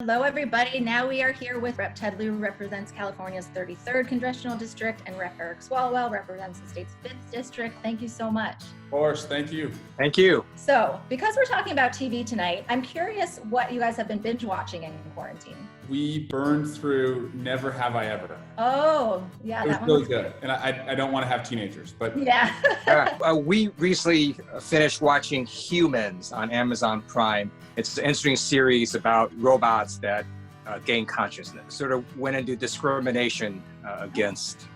Hello, everybody. Now we are here with Rep. Ted Lieu, who represents California's 33rd Congressional District, and Rep. Eric Swalwell represents the state's 5th District. Thank you so much. Of course, thank you. Thank you. So, because we're talking about TV tonight, I'm curious what you guys have been binge watching in quarantine. We burned through Never Have I Ever. Oh, yeah. It was that one really was good. And I don't want to have teenagers, but Yeah. We recently finished watching Humans on Amazon Prime. It's an interesting series about robots that gain consciousness, sort of went into discrimination against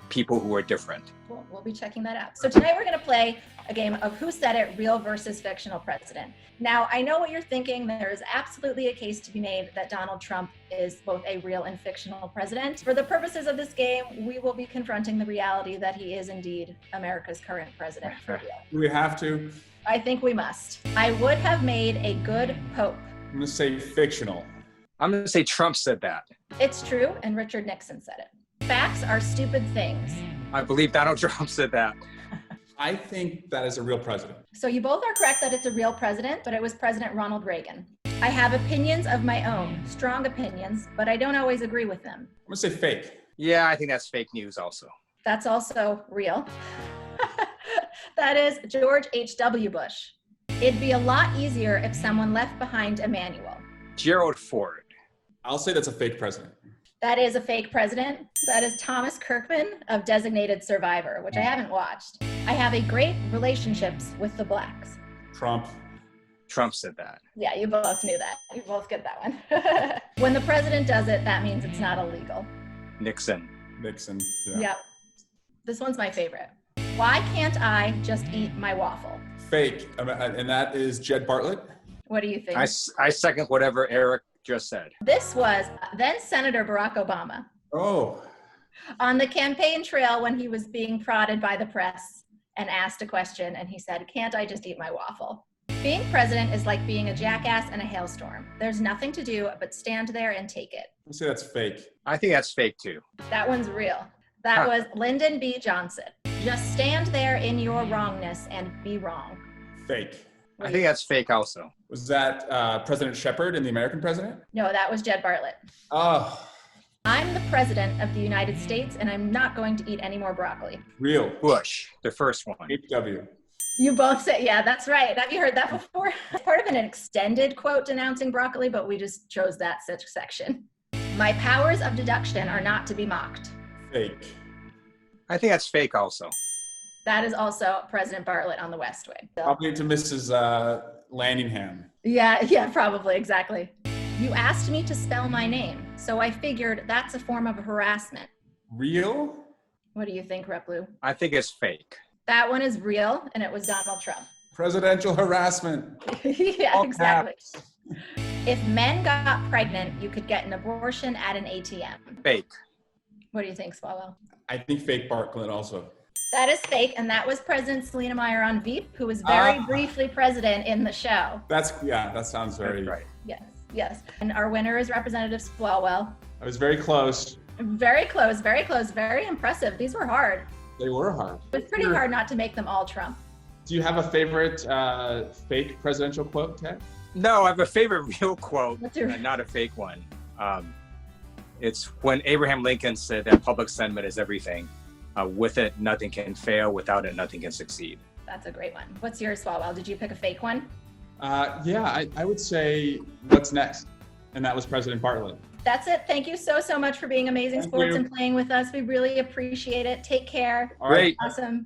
people who are different. Cool. We'll be checking that out. So tonight we're going to play a game of Who Said It, Real versus Fictional President. Now, I know what you're thinking. There is absolutely a case to be made that Donald Trump is both a real and fictional president. For the purposes of this game, we will be confronting the reality that he is indeed America's current president for real. do we have to? I think we must. I would have made a good pope. I'm going to say fictional. I'm going to say Trump said that. It's true, and Richard Nixon said it. Facts are stupid things. I believe Donald Trump said that. I think that is a real president. So you both are correct that it's a real president, but it was President Ronald Reagan. I have opinions of my own, strong opinions, but I don't always agree with them. I'm going to say fake. Yeah, I think that's fake news also. That's also real. That is George H.W. Bush. It'd be a lot easier if someone left behind a manual. Gerald Ford. I'll say that's a fake president. That is a fake president. That is Thomas Kirkman of Designated Survivor, which I haven't watched. I have a great relationships with the blacks. Trump. Trump said that. Yeah, you both knew that. You both get that one. When the president does it, that means it's not illegal. Nixon. Nixon. Yep. This one's my favorite. Why can't I just eat my waffle? Fake. And that is Jed Bartlett. What do you think? I second whatever Eric just said. This was then Senator Barack Obama. Oh. On the campaign trail when he was being prodded by the press and asked a question, and he said, "Can't I just eat my waffle?" Being president is like being a jackass in a hailstorm. There's nothing to do but stand there and take it. I'll say that's fake. I think that's fake too. That one's real. That was Lyndon B. Johnson. Just stand there in your wrongness and be wrong. Fake. I think that's fake also. Was that President Shepard and the American president? No, that was Jed Bartlett. Oh. I'm the president of the United States, and I'm not going to eat any more broccoli. Real. Bush, the first one. HW. You both said, yeah, that's right. Have you heard that before? It's part of an extended quote denouncing broccoli, but we just chose that section. My powers of deduction are not to be mocked. Fake. I think that's fake also. That is also President Bartlett on the West Wing. So, Probably to Mrs. Landingham. yeah, probably, exactly. You asked me to spell my name, so I figured that's a form of harassment. Real? What do you think, Rep. Lieu? I think it's fake. That one is real, and it was Donald Trump. Presidential harassment. Yeah, All exactly. caps. If men got pregnant, you could get an abortion at an ATM. Fake. What do you think, Swalwell? I think fake Bartlett also. That is fake, and that was President Selena Meyer on Veep, who was very briefly president in the show. That sounds very right. Yes. And our winner is Representative Swalwell. I was very close. Very close, very impressive. These were hard. They were hard. It was pretty hard not to make them all Trump. Do you have a favorite fake presidential quote, Ted? No, I have a favorite real quote, What's your- not a fake one. It's when Abraham Lincoln said that public sentiment is everything. With it, nothing can fail. Without it, nothing can succeed. That's a great one. What's yours, Swalwell? Did you pick a fake one? I would say what's next? And that was President Bartlett. That's it. Thank you so much for being amazing Thank sports you. and playing with us. We really appreciate it. Take care. All right. Great. Awesome.